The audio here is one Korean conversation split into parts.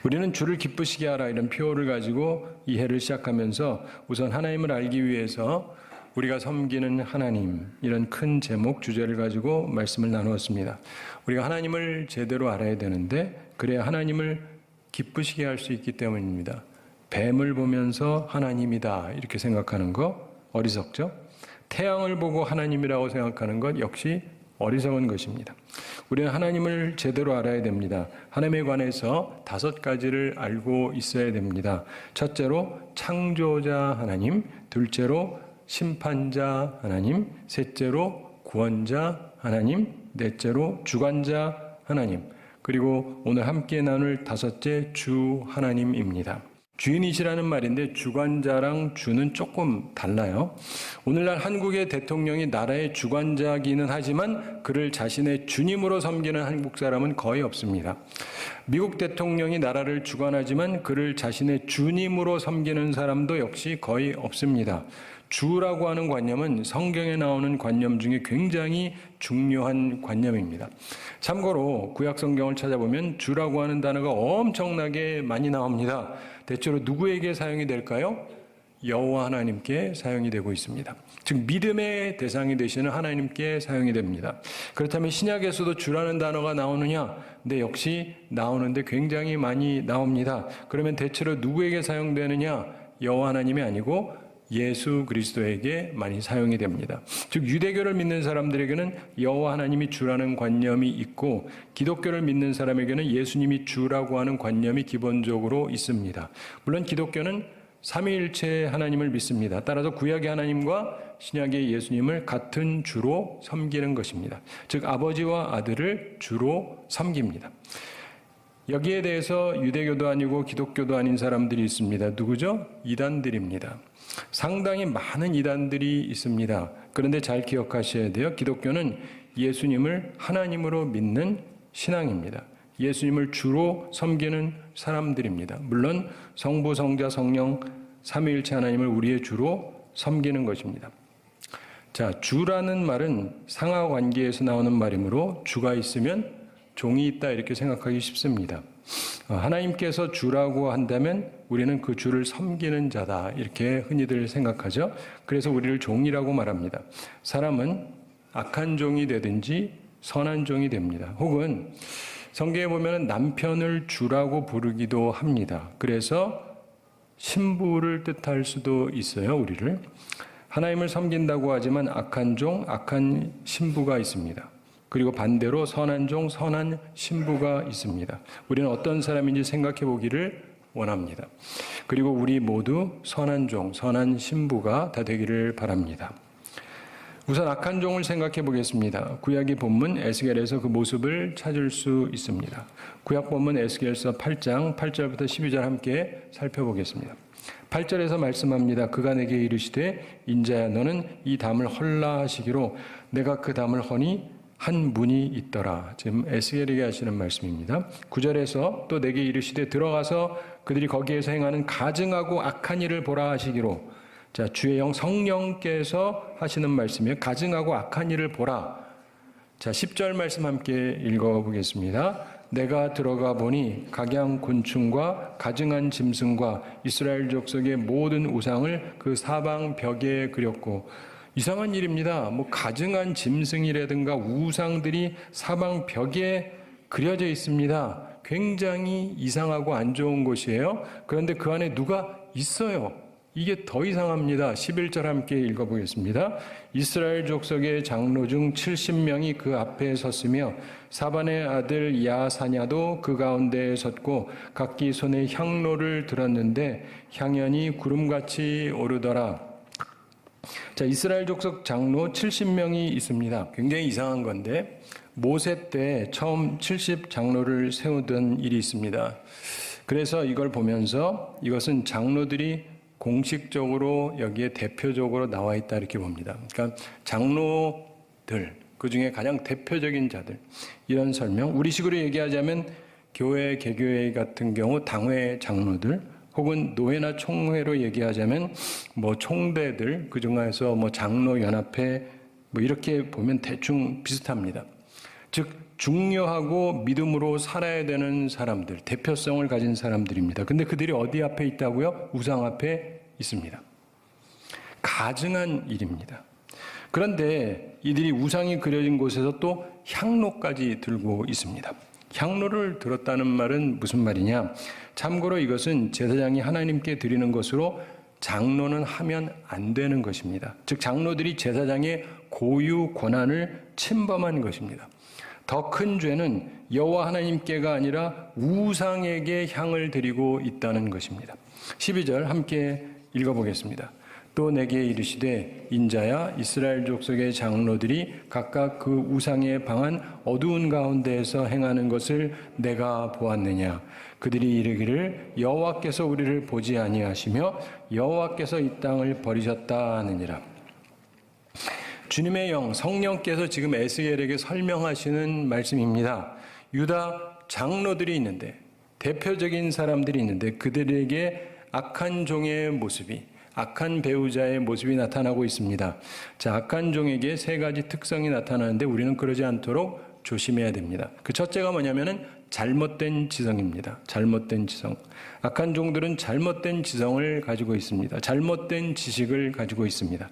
우리는 주를 기쁘시게 하라 이런 표어를 가지고 이 해를 시작하면서 우선 하나님을 알기 위해서 우리가 섬기는 하나님 이런 큰 제목 주제를 가지고 말씀을 나누었습니다. 우리가 하나님을 제대로 알아야 되는데 그래야 하나님을 기쁘시게 할 수 있기 때문입니다. 뱀을 보면서 하나님이다 이렇게 생각하는 거 어리석죠? 태양을 보고 하나님이라고 생각하는 것 역시 어리석은 것입니다. 우리는 하나님을 제대로 알아야 됩니다. 하나님에 관해서 5가지를 알고 있어야 됩니다. 첫째로 창조자 하나님, 둘째로 심판자 하나님, 셋째로 구원자 하나님, 넷째로 주관자 하나님, 그리고 오늘 함께 나눌 5째 주 하나님입니다. 주인이시라는 말인데 주관자랑 주는 조금 달라요. 오늘날 한국의 대통령이 나라의 주관자기는 하지만 그를 자신의 주님으로 섬기는 한국 사람은 거의 없습니다. 미국 대통령이 나라를 주관하지만 그를 자신의 주님으로 섬기는 사람도 역시 거의 없습니다. 주라고 하는 관념은 성경에 나오는 관념 중에 굉장히 중요한 관념입니다. 참고로 구약 성경을 찾아보면 주라고 하는 단어가 엄청나게 많이 나옵니다. 대체로 누구에게 사용이 될까요? 여호와 하나님께 사용이 되고 있습니다. 즉 믿음의 대상이 되시는 하나님께 사용이 됩니다. 그렇다면 신약에서도 주라는 단어가 나오느냐? 네, 역시 나오는데 굉장히 많이 나옵니다. 그러면 대체로 누구에게 사용되느냐? 여호와 하나님이 아니고 예수 그리스도에게 많이 사용이 됩니다. 즉 유대교를 믿는 사람들에게는 여호와 하나님이 주라는 관념이 있고 기독교를 믿는 사람에게는 예수님이 주라고 하는 관념이 기본적으로 있습니다. 물론 기독교는 삼위일체 하나님을 믿습니다. 따라서 구약의 하나님과 신약의 예수님을 같은 주로 섬기는 것입니다. 즉 아버지와 아들을 주로 섬깁니다. 여기에 대해서 유대교도 아니고 기독교도 아닌 사람들이 있습니다. 누구죠? 이단들입니다. 상당히 많은 이단들이 있습니다. 그런데 잘 기억하셔야 돼요. 기독교는 예수님을 하나님으로 믿는 신앙입니다. 예수님을 주로 섬기는 사람들입니다. 물론 성부, 성자, 성령, 삼위일체 하나님을 우리의 주로 섬기는 것입니다. 자, 주라는 말은 상하 관계에서 나오는 말이므로 주가 있으면 종이 있다 이렇게 생각하기 쉽습니다. 하나님께서 주라고 한다면 우리는 그 주를 섬기는 자다 이렇게 흔히들 생각하죠. 그래서 우리를 종이라고 말합니다. 사람은 악한 종이 되든지 선한 종이 됩니다. 혹은 성경에 보면 남편을 주라고 부르기도 합니다. 그래서 신부를 뜻할 수도 있어요. 우리를 하나님을 섬긴다고 하지만 악한 종, 악한 신부가 있습니다. 그리고 반대로 선한 종, 선한 신부가 있습니다. 우리는 어떤 사람인지 생각해 보기를 원합니다. 그리고 우리 모두 선한 종, 선한 신부가 다 되기를 바랍니다. 우선 악한 종을 생각해 보겠습니다. 구약의 본문 에스겔에서 그 모습을 찾을 수 있습니다. 구약 본문 에스겔서 8장 8절부터 12절 함께 살펴보겠습니다. 8절에서 말씀합니다. 그가 내게 이르시되 인자야 너는 이 담을 헐라 하시기로 내가 그 담을 허니 한 문이 있더라. 지금 에스겔에게 하시는 말씀입니다. 9절에서 또 내게 이르시되 들어가서 그들이 거기에서 행하는 가증하고 악한 일을 보라 하시기로. 자, 주의 영 성령께서 하시는 말씀이에요. 가증하고 악한 일을 보라. 자, 10절 말씀 함께 읽어보겠습니다. 내가 들어가 보니 각양 곤충과 가증한 짐승과 이스라엘 족속의 모든 우상을 그 사방 벽에 그렸고. 이상한 일입니다. 가증한 짐승이라든가 우상들이 사방 벽에 그려져 있습니다. 굉장히 이상하고 안 좋은 곳이에요. 그런데 그 안에 누가 있어요. 이게 더 이상합니다. 11절 함께 읽어보겠습니다. 이스라엘 족속의 장로 중 70명이 그 앞에 섰으며 사반의 아들 야사냐도 그 가운데에 섰고 각기 손에 향로를 들었는데 향연이 구름같이 오르더라. 자, 이스라엘 족속 장로 70명이 있습니다. 굉장히 이상한 건데 모세 때 처음 70 장로를 세우던 일이 있습니다. 그래서 이걸 보면서 이것은 장로들이 공식적으로 여기에 대표적으로 나와 있다 이렇게 봅니다. 그러니까 장로들, 그중에 가장 대표적인 자들, 이런 설명. 우리식으로 얘기하자면 교회, 개교회 같은 경우 당회 장로들, 혹은 노회나 총회로 얘기하자면 총대들, 그중에서 장로연합회 뭐 이렇게 보면 대충 비슷합니다. 즉 중요하고 믿음으로 살아야 되는 사람들, 대표성을 가진 사람들입니다. 근데 그들이 어디 앞에 있다고요? 우상 앞에 있습니다. 가증한 일입니다. 그런데 이들이 우상이 그려진 곳에서 또 향로까지 들고 있습니다. 향로를 들었다는 말은 무슨 말이냐? 참고로 이것은 제사장이 하나님께 드리는 것으로 장로는 하면 안 되는 것입니다. 즉 장로들이 제사장의 고유 권한을 침범한 것입니다. 더 큰 죄는 여호와 하나님께가 아니라 우상에게 향을 드리고 있다는 것입니다. 12절 함께 읽어보겠습니다. 또 내게 이르시되 인자야 이스라엘 족속의 장로들이 각각 그 우상에 방한 어두운 가운데에서 행하는 것을 내가 보았느냐. 그들이 이르기를 여호와께서 우리를 보지 아니하시며 여호와께서 이 땅을 버리셨다 하느니라. 주님의 영 성령께서 지금 에스겔에게 설명하시는 말씀입니다. 유다 장로들이 있는데 대표적인 사람들이 있는데 그들에게 악한 종의 모습이 악한 배우자의 모습이 나타나고 있습니다. 자, 악한 종에게 세 가지 특성이 나타나는데 우리는 그러지 않도록 조심해야 됩니다. 그 첫째가 뭐냐면은 잘못된 지성입니다. 잘못된 지성. 악한 종들은 잘못된 지성을 가지고 있습니다. 잘못된 지식을 가지고 있습니다.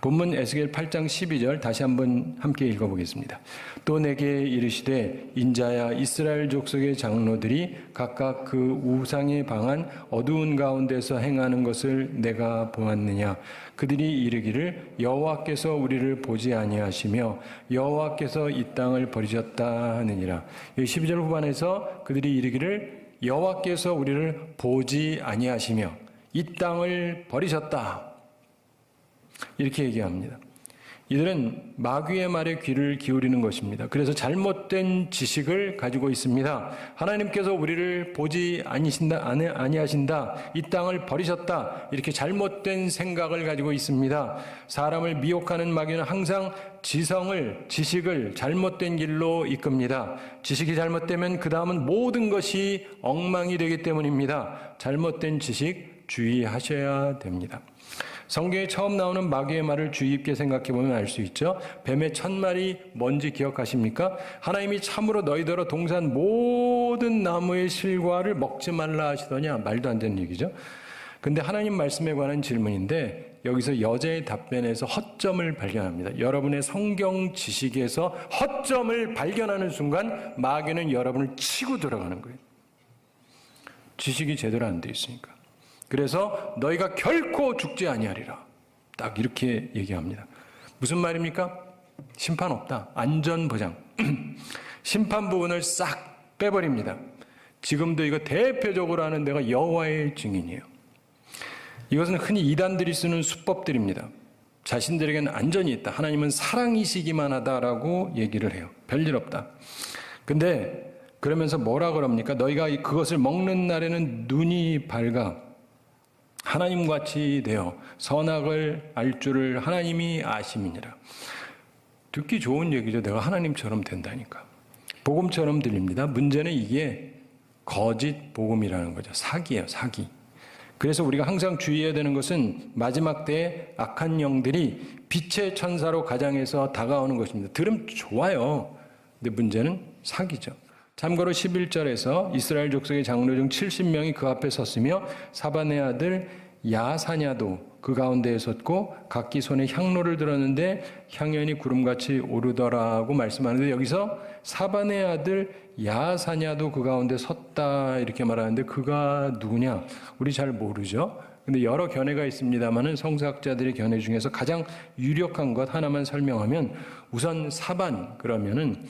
본문 에스겔 8장 12절 다시 한번 함께 읽어보겠습니다. 또 내게 이르시되 인자야 이스라엘 족속의 장로들이 각각 그 우상에 방한 어두운 가운데서 행하는 것을 내가 보았느냐. 그들이 이르기를 여호와께서 우리를 보지 아니하시며 여호와께서 이 땅을 버리셨다 하느니라. 12절 후반에서 그들이 이르기를 여호와께서 우리를 보지 아니하시며 이 땅을 버리셨다. 이렇게 얘기합니다. 이들은 마귀의 말에 귀를 기울이는 것입니다. 그래서 잘못된 지식을 가지고 있습니다. 하나님께서 우리를 보지 아니하신다. 이 땅을 버리셨다. 이렇게 잘못된 생각을 가지고 있습니다. 사람을 미혹하는 마귀는 항상 지식을 잘못된 길로 이끕니다. 지식이 잘못되면 그 다음은 모든 것이 엉망이 되기 때문입니다. 잘못된 지식 주의하셔야 됩니다. 성경에 처음 나오는 마귀의 말을 주의 깊게 생각해 보면 알 수 있죠. 뱀의 첫말이 뭔지 기억하십니까? 하나님이 참으로 너희더러 동산 모든 나무의 실과를 먹지 말라 하시더냐. 말도 안 되는 얘기죠. 근데 하나님 말씀에 관한 질문인데 여기서 여자의 답변에서 허점을 발견합니다. 여러분의 성경 지식에서 허점을 발견하는 순간 마귀는 여러분을 치고 들어가는 거예요. 지식이 제대로 안 돼 있으니까. 그래서 너희가 결코 죽지 아니하리라. 딱 이렇게 얘기합니다. 무슨 말입니까? 심판 없다. 안전 보장. 심판 부분을 싹 빼버립니다. 지금도 이거 대표적으로 하는 데가 여호와의 증인이에요. 이것은 흔히 이단들이 쓰는 수법들입니다. 자신들에게는 안전이 있다. 하나님은 사랑이시기만 하다라고 얘기를 해요. 별일 없다. 근데 그러면서 뭐라 그럽니까? 너희가 그것을 먹는 날에는 눈이 밝아 하나님같이 되어 선악을 알 줄을 하나님이 아심이니라. 듣기 좋은 얘기죠. 내가 하나님처럼 된다니까. 복음처럼 들립니다. 문제는 이게 거짓 복음이라는 거죠. 사기예요. 사기. 그래서 우리가 항상 주의해야 되는 것은 마지막 때에 악한 영들이 빛의 천사로 가장해서 다가오는 것입니다. 들으면 좋아요. 근데 문제는 사기죠. 참고로 11절에서 이스라엘 족속의 장로 중 70명이 그 앞에 섰으며 사반의 아들 야사냐도 그 가운데에 섰고 각기 손에 향로를 들었는데 향연이 구름같이 오르더라고 말씀하는데 여기서 사반의 아들 야사냐도 그 가운데 섰다 이렇게 말하는데 그가 누구냐? 우리 잘 모르죠. 근데 여러 견해가 있습니다만은 성서학자들의 견해 중에서 가장 유력한 것 하나만 설명하면 우선 사반 그러면은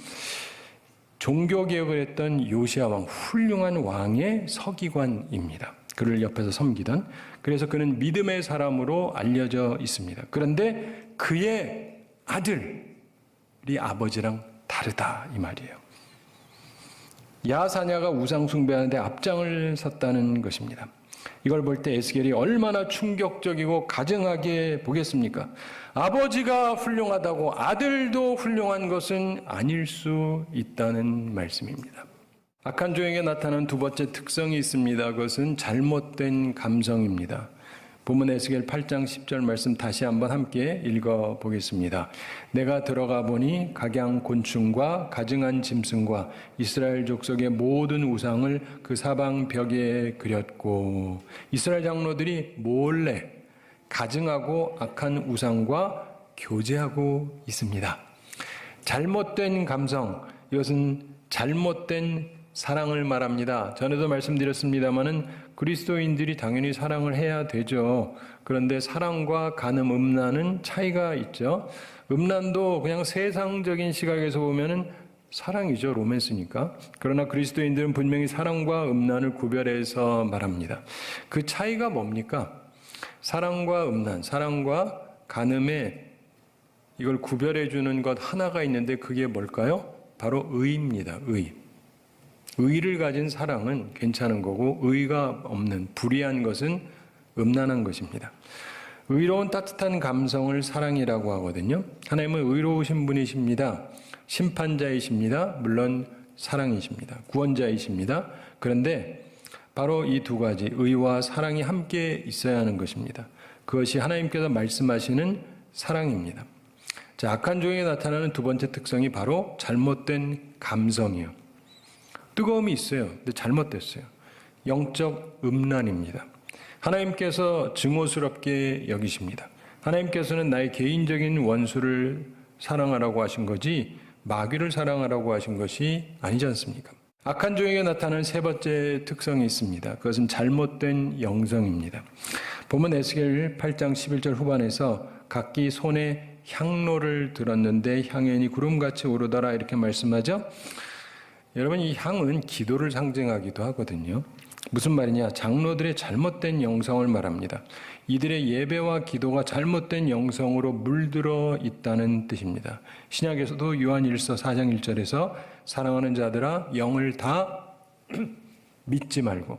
종교개혁을 했던 요시야 왕, 훌륭한 왕의 서기관입니다. 그를 옆에서 섬기던. 그래서 그는 믿음의 사람으로 알려져 있습니다. 그런데 그의 아들이 아버지랑 다르다 이 말이에요. 야사냐가 우상 숭배하는데 앞장을 섰다는 것입니다. 이걸 볼 때 에스겔이 얼마나 충격적이고 가증하게 보겠습니까? 아버지가 훌륭하다고 아들도 훌륭한 것은 아닐 수 있다는 말씀입니다. 악한 종에게 나타나는 두 번째 특성이 있습니다. 그것은 잘못된 감성입니다. 본문 에스겔 8장 10절 말씀 다시 한번 함께 읽어보겠습니다. 내가 들어가 보니 각양 곤충과 가증한 짐승과 이스라엘 족속의 모든 우상을 그 사방 벽에 그렸고, 이스라엘 장로들이 몰래 가증하고 악한 우상과 교제하고 있습니다. 잘못된 감성, 이것은 잘못된 사랑을 말합니다. 전에도 말씀드렸습니다마는 그리스도인들이 당연히 사랑을 해야 되죠. 그런데 사랑과 간음, 음란은 차이가 있죠. 음란도 그냥 세상적인 시각에서 보면은 사랑이죠. 로맨스니까. 그러나 그리스도인들은 분명히 사랑과 음란을 구별해서 말합니다. 그 차이가 뭡니까? 사랑과 음란, 사랑과 간음에 이걸 구별해 주는 것 하나가 있는데 그게 뭘까요? 바로 의입니다. 의. 의를 가진 사랑은 괜찮은 거고 의가 없는 불의한 것은 음란한 것입니다. 의로운 따뜻한 감성을 사랑이라고 하거든요. 하나님은 의로우신 분이십니다. 심판자이십니다. 물론 사랑이십니다. 구원자이십니다. 그런데 바로 이 두 가지, 의와 사랑이 함께 있어야 하는 것입니다. 그것이 하나님께서 말씀하시는 사랑입니다. 자, 악한 종에 나타나는 두 번째 특성이 바로 잘못된 감성이요. 뜨거움이 있어요. 근데 잘못됐어요. 영적 음란입니다. 하나님께서 증오스럽게 여기십니다. 하나님께서는 나의 개인적인 원수를 사랑하라고 하신 거지 마귀를 사랑하라고 하신 것이 아니지 않습니까? 악한 종에게 나타나는 세 번째 특성이 있습니다. 그것은 잘못된 영성입니다. 본문 에스겔 8장 11절 후반에서 각기 손에 향로를 들었는데 향연이 구름같이 오르더라 이렇게 말씀하죠. 여러분, 이 향은 기도를 상징하기도 하거든요. 무슨 말이냐? 장로들의 잘못된 영성을 말합니다. 이들의 예배와 기도가 잘못된 영성으로 물들어 있다는 뜻입니다. 신약에서도 요한 1서 4장 1절에서 사랑하는 자들아 영을 다 믿지 말고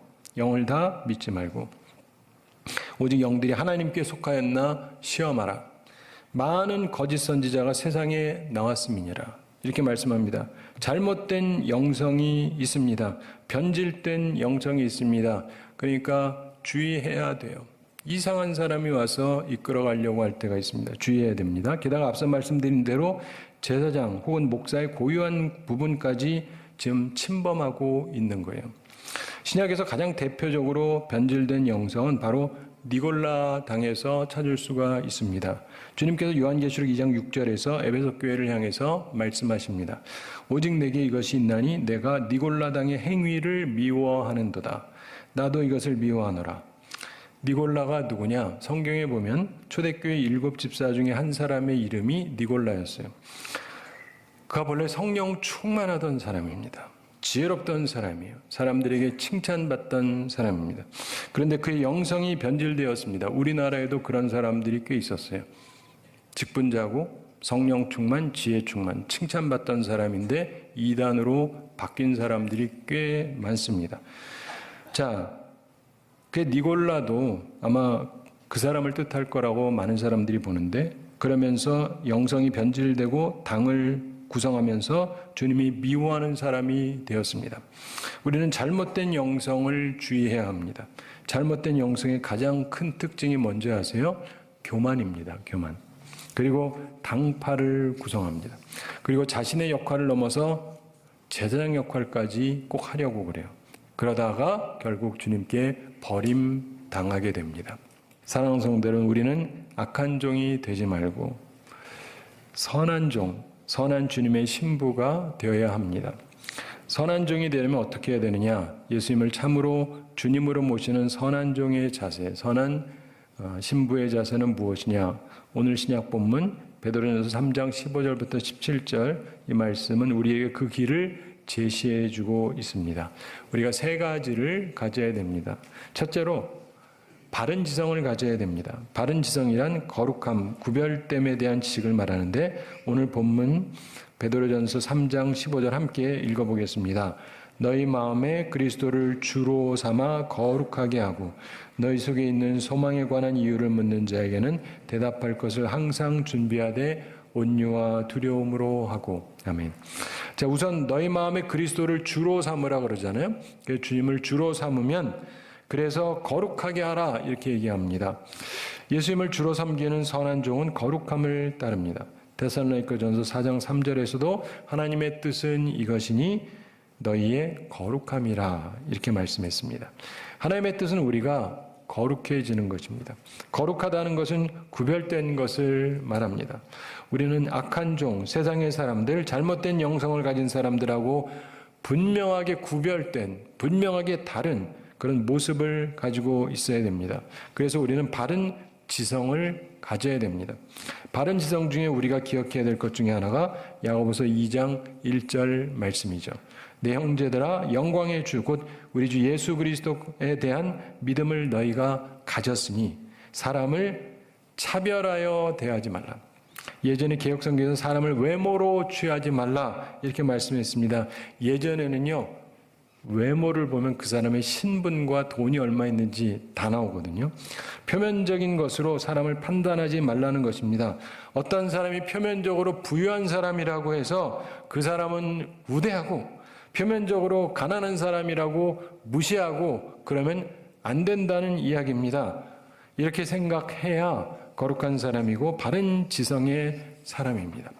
오직 영들이 하나님께 속하였나 시험하라. 많은 거짓 선지자가 세상에 나왔음이니라. 이렇게 말씀합니다. 잘못된 영성이 있습니다. 변질된 영성이 있습니다. 그러니까 주의해야 돼요. 이상한 사람이 와서 이끌어 가려고 할 때가 있습니다. 주의해야 됩니다. 게다가 앞서 말씀드린 대로 제사장 혹은 목사의 고유한 부분까지 지금 침범하고 있는 거예요. 신약에서 가장 대표적으로 변질된 영성은 바로 니골라 당에서 찾을 수가 있습니다. 주님께서 요한계시록 2장 6절에서 에베소 교회를 향해서 말씀하십니다. 오직 내게 이것이 있나니 내가 니골라 당의 행위를 미워하는도다. 나도 이것을 미워하노라. 니골라가 누구냐? 성경에 보면 초대교회 7집사 중에 한 사람의 이름이 니골라였어요. 그가 본래 성령 충만하던 사람입니다. 지혜롭던 사람이에요. 사람들에게 칭찬받던 사람입니다. 그런데 그의 영성이 변질되었습니다. 우리나라에도 그런 사람들이 꽤 있었어요. 직분자고 성령 충만, 지혜 충만, 칭찬받던 사람인데 이단으로 바뀐 사람들이 꽤 많습니다. 자, 그 니골라도 아마 그 사람을 뜻할 거라고 많은 사람들이 보는데, 그러면서 영성이 변질되고 당을 구성하면서 주님이 미워하는 사람이 되었습니다. 우리는 잘못된 영성을 주의해야 합니다. 잘못된 영성의 가장 큰 특징이 뭔지 아세요? 교만입니다. 교만. 그리고 당파를 구성합니다. 그리고 자신의 역할을 넘어서 제사장 역할까지 꼭 하려고 그래요. 그러다가 결국 주님께 버림당하게 됩니다. 사랑하는 성도들은 우리는 악한 종이 되지 말고 선한 종, 선한 주님의 신부가 되어야 합니다. 선한 종이 되려면 어떻게 해야 되느냐? 예수님을 참으로 주님으로 모시는 선한 종의 자세, 선한 신부의 자세는 무엇이냐? 오늘 신약 본문 베드로전서 3장 15절부터 17절 이 말씀은 우리에게 그 길을 제시해 주고 있습니다. 우리가 세 가지를 가져야 됩니다. 첫째로 바른 지성을 가져야 됩니다. 바른 지성이란 거룩함, 구별됨에 대한 지식을 말하는데 오늘 본문 베드로전서 3장 15절 함께 읽어보겠습니다. 너희 마음에 그리스도를 주로 삼아 거룩하게 하고 너희 속에 있는 소망에 관한 이유를 묻는 자에게는 대답할 것을 항상 준비하되 온유와 두려움으로 하고. 아멘. 자, 우선 너희 마음에 그리스도를 주로 삼으라 그러잖아요. 주님을 주로 삼으면 그래서 거룩하게 하라 이렇게 얘기합니다. 예수님을 주로 섬기는 선한 종은 거룩함을 따릅니다. 데살로니가전서 4장 3절에서도 하나님의 뜻은 이것이니 너희의 거룩함이라 이렇게 말씀했습니다. 하나님의 뜻은 우리가 거룩해지는 것입니다. 거룩하다는 것은 구별된 것을 말합니다. 우리는 악한 종, 세상의 사람들, 잘못된 영성을 가진 사람들하고 분명하게 구별된, 분명하게 다른 그런 모습을 가지고 있어야 됩니다. 그래서 우리는 바른 지성을 가져야 됩니다. 바른 지성 중에 우리가 기억해야 될 것 중에 하나가 야고보서 2장 1절 말씀이죠. 내 형제들아 영광의 주 곧 우리 주 예수 그리스도에 대한 믿음을 너희가 가졌으니 사람을 차별하여 대하지 말라. 예전에 개역성경에서 사람을 외모로 취하지 말라 이렇게 말씀했습니다. 예전에는요, 외모를 보면 그 사람의 신분과 돈이 얼마 있는지 다 나오거든요. 표면적인 것으로 사람을 판단하지 말라는 것입니다. 어떤 사람이 표면적으로 부유한 사람이라고 해서 그 사람은 우대하고 표면적으로 가난한 사람이라고 무시하고 그러면 안 된다는 이야기입니다. 이렇게 생각해야 거룩한 사람이고 바른 지성의 사람입니다.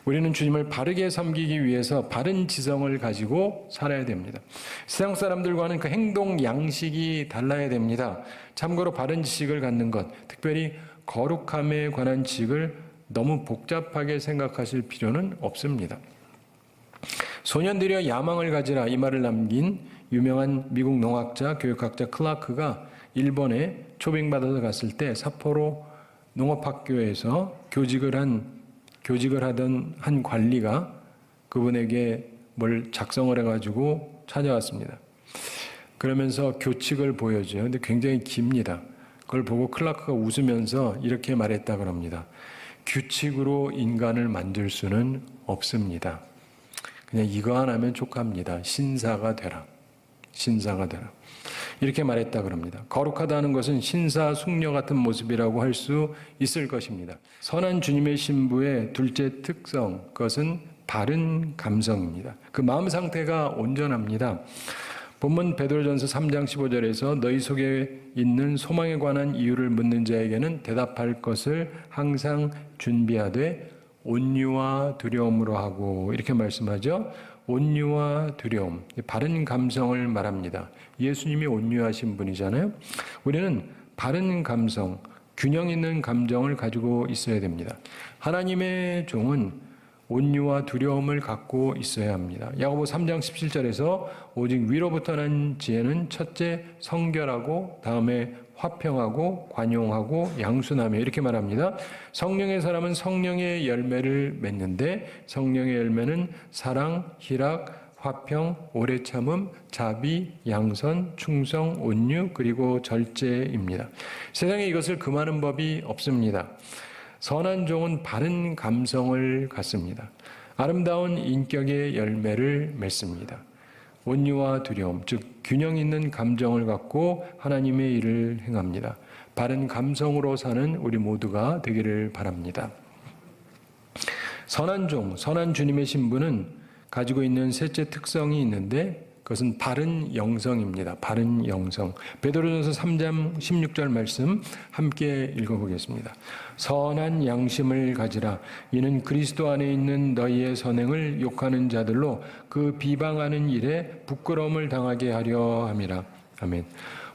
우리는 주님을 바르게 섬기기 위해서 바른 지성을 가지고 살아야 됩니다. 세상 사람들과는 그 행동 양식이 달라야 됩니다. 참고로 바른 지식을 갖는 것, 특별히 거룩함에 관한 지식을 너무 복잡하게 생각하실 필요는 없습니다. 소년들이여 야망을 가지라 이 말을 남긴 유명한 미국 농학자, 교육학자 클라크가 일본에 초빙받아서 갔을 때 삿포로 농업학교에서 교직을 하던 한 관리가 그분에게 뭘 작성을 해가지고 찾아왔습니다. 그러면서 교칙을 보여줘요. 근데 굉장히 깁니다. 그걸 보고 클라크가 웃으면서 이렇게 말했다 그럽니다. 규칙으로 인간을 만들 수는 없습니다. 그냥 이거 하나면 족합니다. 신사가 되라. 신사가 되라. 이렇게 말했다 그럽니다. 거룩하다는 것은 신사 숙녀 같은 모습이라고 할 수 있을 것입니다. 선한 주님의 신부의 둘째 특성, 그것은 바른 감성입니다. 그 마음 상태가 온전합니다. 본문 베드로전서 3장 15절에서 너희 속에 있는 소망에 관한 이유를 묻는 자에게는 대답할 것을 항상 준비하되 온유와 두려움으로 하고 이렇게 말씀하죠. 온유와 두려움, 바른 감성을 말합니다. 예수님이 온유하신 분이잖아요. 우리는 바른 감성, 균형 있는 감정을 가지고 있어야 됩니다. 하나님의 종은 온유와 두려움을 갖고 있어야 합니다. 야고보 3장 17절에서 오직 위로부터 난 지혜는 첫째 성결하고 다음에 화평하고 관용하고 양순하며 이렇게 말합니다. 성령의 사람은 성령의 열매를 맺는데 성령의 열매는 사랑, 희락, 화평, 오래 참음, 자비, 양선, 충성, 온유 그리고 절제입니다. 세상에 이것을 금하는 법이 없습니다. 선한 종은 바른 감성을 갖습니다. 아름다운 인격의 열매를 맺습니다. 온유와 두려움, 즉 균형 있는 감정을 갖고 하나님의 일을 행합니다. 바른 감성으로 사는 우리 모두가 되기를 바랍니다. 선한 종, 선한 주님의 신부는 가지고 있는 셋째 특성이 있는데 그것은 바른 영성입니다. 바른 영성. 베드로전서 3장 16절 말씀 함께 읽어보겠습니다. 선한 양심을 가지라. 이는 그리스도 안에 있는 너희의 선행을 욕하는 자들로 그 비방하는 일에 부끄러움을 당하게 하려 함이라. 아멘.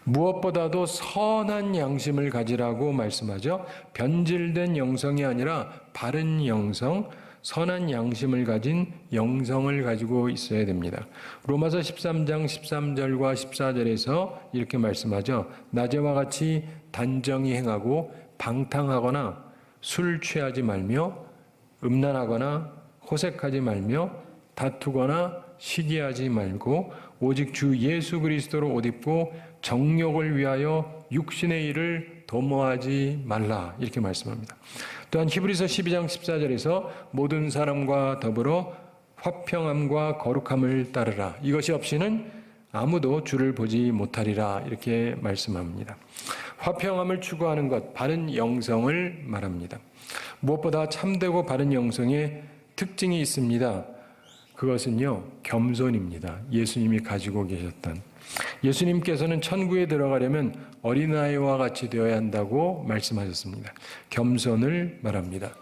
무엇보다도 선한 양심을 가지라고 말씀하죠. 변질된 영성이 아니라 바른 영성, 선한 양심을 가진 영성을 가지고 있어야 됩니다. 로마서 13장 13절과 14절에서 이렇게 말씀하죠. 낮에와 같이 단정히 행하고 방탕하거나 술 취하지 말며 음란하거나 호색하지 말며 다투거나 시기하지 말고 오직 주 예수 그리스도로 옷 입고 정욕을 위하여 육신의 일을 도모하지 말라 이렇게 말씀합니다. 또한 히브리서 12장 14절에서 모든 사람과 더불어 화평함과 거룩함을 따르라. 이것이 없이는 아무도 주를 보지 못하리라 이렇게 말씀합니다. 화평함을 추구하는 것, 바른 영성을 말합니다. 무엇보다 참되고 바른 영성에 특징이 있습니다. 그것은요, 겸손입니다. 예수님이 가지고 계셨던. 예수님께서는 천국에 들어가려면 어린아이와 같이 되어야 한다고 말씀하셨습니다. 겸손을 말합니다.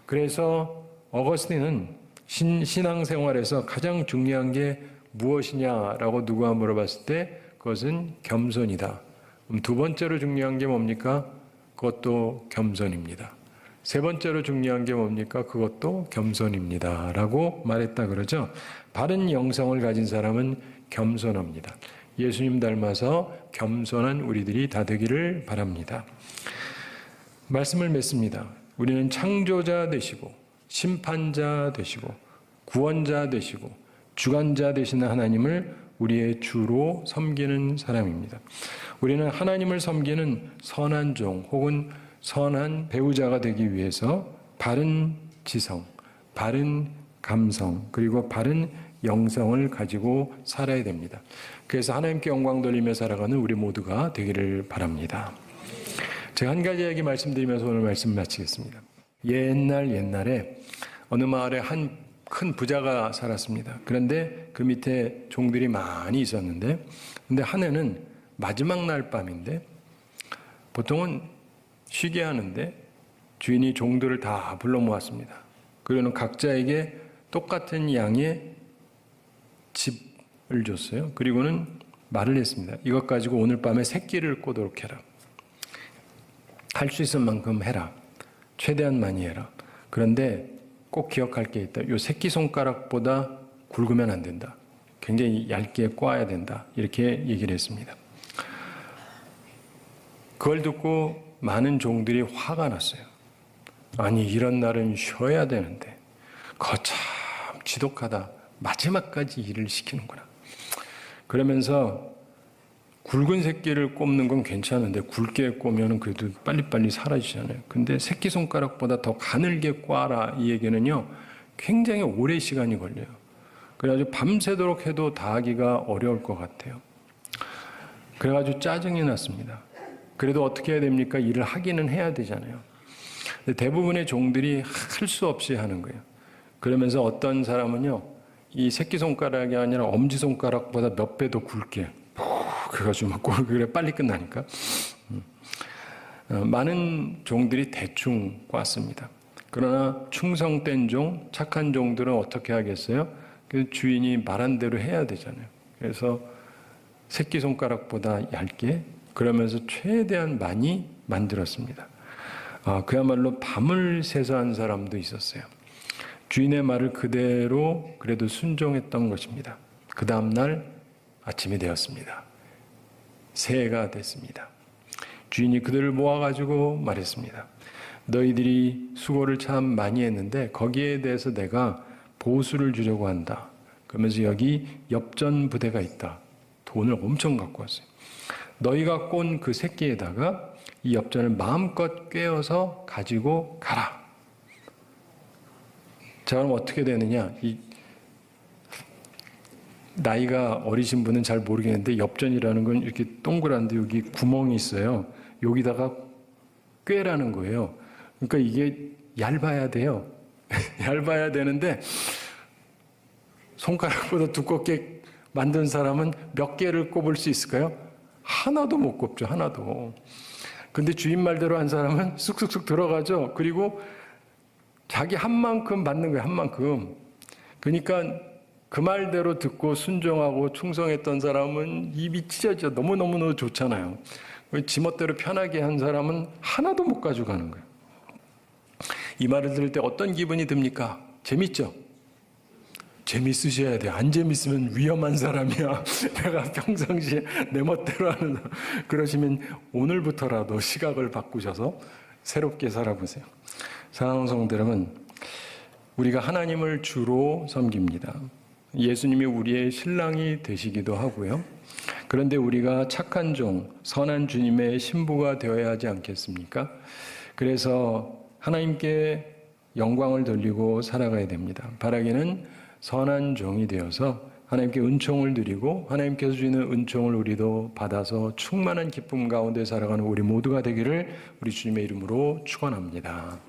그래서 어거스틴은 신앙생활에서 가장 중요한 게 무엇이냐라고 누가 물어봤을 때 그것은 겸손이다. 그럼 두 번째로 중요한 게 뭡니까? 그것도 겸손입니다. 세 번째로 중요한 게 뭡니까? 그것도 겸손입니다. 라고 말했다 그러죠. 바른 영성을 가진 사람은 겸손합니다. 예수님 닮아서 겸손한 우리들이 다 되기를 바랍니다. 말씀을 맺습니다. 우리는 창조자 되시고 심판자 되시고 구원자 되시고 주관자 되시는 하나님을 우리의 주로 섬기는 사람입니다. 우리는 하나님을 섬기는 선한 종 혹은 선한 배우자가 되기 위해서 바른 지성, 바른 감성, 그리고 바른 영성을 가지고 살아야 됩니다. 그래서 하나님께 영광 돌리며 살아가는 우리 모두가 되기를 바랍니다. 제가 한 가지 이야기 말씀드리면서 오늘 말씀 마치겠습니다. 옛날에 어느 마을에 한 큰 부자가 살았습니다. 그런데 그 밑에 종들이 많이 있었는데, 근데 한 해는 마지막 날 밤인데, 보통은 쉬게 하는데 주인이 종들을 다 불러 모았습니다. 그리고는 각자에게 똑같은 양의 집을 줬어요. 그리고는 말을 했습니다. 이것 가지고 오늘 밤에 새끼를 꼬도록 해라. 할 수 있을 만큼 해라. 최대한 많이 해라. 그런데 꼭 기억할 게 있다. 요 새끼손가락보다 굵으면 안 된다. 굉장히 얇게 꽈야 된다. 이렇게 얘기를 했습니다. 그걸 듣고 많은 종들이 화가 났어요. 아니, 이런 날은 쉬어야 되는데 그거 참 지독하다. 마지막까지 일을 시키는구나. 그러면서 굵은 새끼를 꼽는 건 괜찮은데 굵게 꼽으면 그래도 빨리빨리 사라지잖아요. 근데 새끼손가락보다 더 가늘게 꽈라 이 얘기는요, 굉장히 오래 시간이 걸려요. 그래가지고 밤새도록 해도 다 하기가 어려울 것 같아요. 그래가지고 짜증이 났습니다. 그래도 어떻게 해야 됩니까? 일을 하기는 해야 되잖아요. 근데 대부분의 종들이 할 수 없이 하는 거예요. 그러면서 어떤 사람은요, 이 새끼손가락이 아니라 엄지손가락보다 몇 배 더 굵게 그래가지고 막 그래 빨리 끝나니까 많은 종들이 대충 꽈습니다. 그러나 충성된 종, 착한 종들은 어떻게 하겠어요? 그 주인이 말한 대로 해야 되잖아요. 그래서 새끼손가락보다 얇게 그러면서 최대한 많이 만들었습니다. 그야말로 밤을 새서 한 사람도 있었어요. 주인의 말을 그대로 그래도 순종했던 것입니다. 그 다음날 아침이 되었습니다. 새해가 됐습니다. 주인이 그들을 모아가지고 말했습니다. 너희들이 수고를 참 많이 했는데 거기에 대해서 내가 보수를 주려고 한다. 그러면서 여기 엽전 부대가 있다. 돈을 엄청 갖고 왔어요. 너희가 꼰 그 새끼에다가 이 엽전을 마음껏 꿰어서 가지고 가라. 자, 그럼 어떻게 되느냐? 나이가 어리신 분은 잘 모르겠는데 엽전이라는 건 이렇게 동그란데 여기 구멍이 있어요. 여기다가 꿰라는 거예요. 그러니까 이게 얇아야 돼요. 얇아야 되는데 손가락보다 두껍게 만든 사람은 몇 개를 꼽을 수 있을까요? 하나도 못 꼽죠. 하나도. 근데 주인 말대로 한 사람은 쑥쑥쑥 들어가죠. 그리고 자기 한 만큼 받는 거예요. 한 만큼. 그러니까 그 말대로 듣고 순종하고 충성했던 사람은 입이 찢어져 너무너무 좋잖아요. 지멋대로 편하게 한 사람은 하나도 못 가져가는 거예요. 이 말을 들을 때 어떤 기분이 듭니까? 재밌죠? 재밌으셔야 돼요. 안 재밌으면 위험한 사람이야. 내가 평상시에 내 멋대로 하는 그러시면 오늘부터라도 시각을 바꾸셔서 새롭게 살아보세요. 사랑하는 성도 여러분, 우리가 하나님을 주로 섬깁니다. 예수님이 우리의 신랑이 되시기도 하고요. 그런데 우리가 착한 종, 선한 주님의 신부가 되어야 하지 않겠습니까? 그래서 하나님께 영광을 돌리고 살아가야 됩니다. 바라기는 선한 종이 되어서 하나님께 은총을 드리고 하나님께서 주시는 은총을 우리도 받아서 충만한 기쁨 가운데 살아가는 우리 모두가 되기를 우리 주님의 이름으로 축원합니다.